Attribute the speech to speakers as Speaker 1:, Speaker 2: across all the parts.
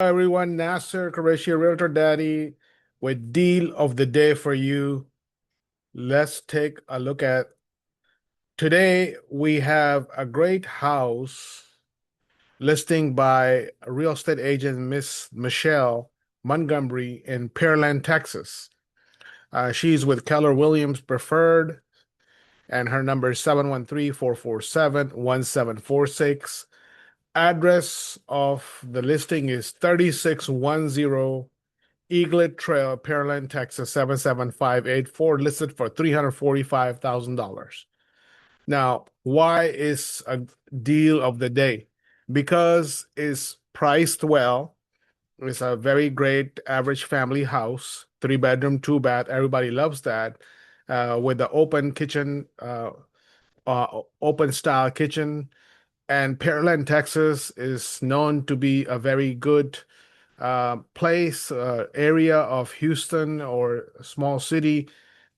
Speaker 1: Hi everyone, Nasir Qureshi, Realtor Daddy, with deal of the day for you. Let's take a look at today. We have a great house listing by real estate agent Miss Michelle Montgomery in Pearland, Texas. She's with Keller Williams Preferred, and her number is 713-447-1746. Address of the listing is 3610 Eaglet Trail, Pearland, Texas 77584, listed for $345,000. Now, why is a deal of the day? Because it's priced well. It's a very great average family house, 3 bedroom, 2 bath. Everybody loves that. With the open kitchen, open style kitchen. And Pearland, Texas is known to be a very good place, area of Houston or a small city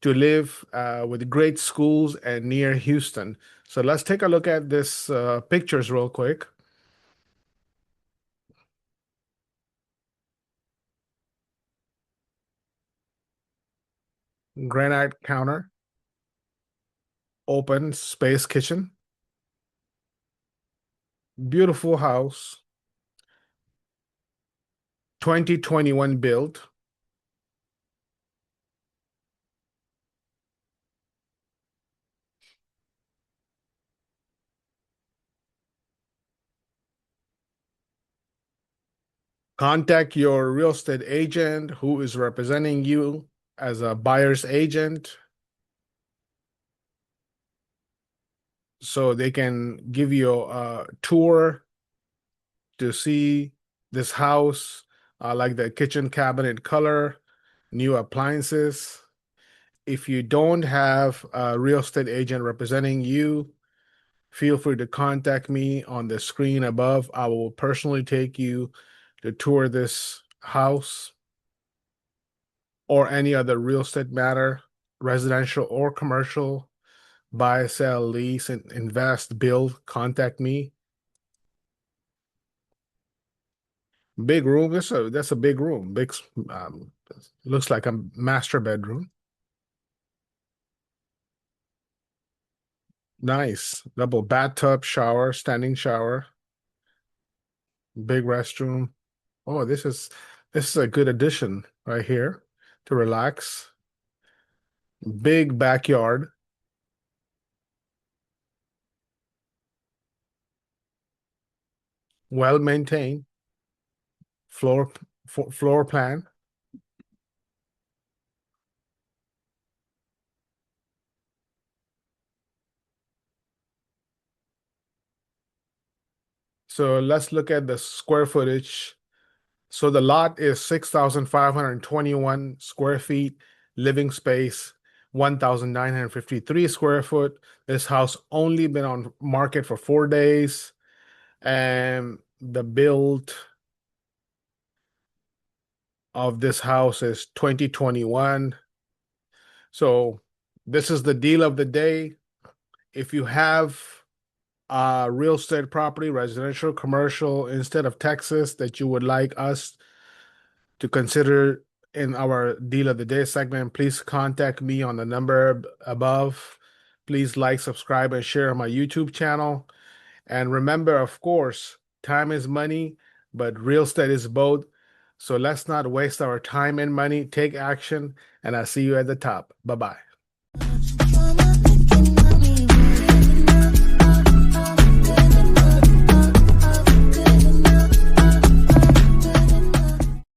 Speaker 1: to live, with great schools and near Houston. So let's take a look at this pictures real quick. Granite counter, open space kitchen, beautiful house, 2021 build. Contact your real estate agent who is representing you as a buyer's agent so they can give you a tour to see this house. Like the kitchen cabinet color, new appliances. If you don't have a real estate agent representing you, feel free to contact me on the screen above. I will personally take you to tour this house or any other real estate matter, residential or commercial, buy, sell, lease, and invest, build. Contact me. Big room. That's a big room. Um, looks like a master bedroom. Nice. Double bathtub, shower, standing shower, big restroom. Oh, this is a good addition right here to relax. Big backyard, well maintained. Floor floor plan. So let's look at the square footage. So the lot is 6,521 square feet, living space 1,953 square foot. This house only been on market for 4 days, and the build of this house is 2021. So this is the deal of the day. If you have real estate property, residential, commercial, instead of Texas, that you would like us to consider in our deal of the day segment, please contact me on the number above. Please like, subscribe, and share on my YouTube channel. And remember, of course, time is money, but real estate is both. So let's not waste our time and money. Take action, and I'll see you at the top. Bye bye.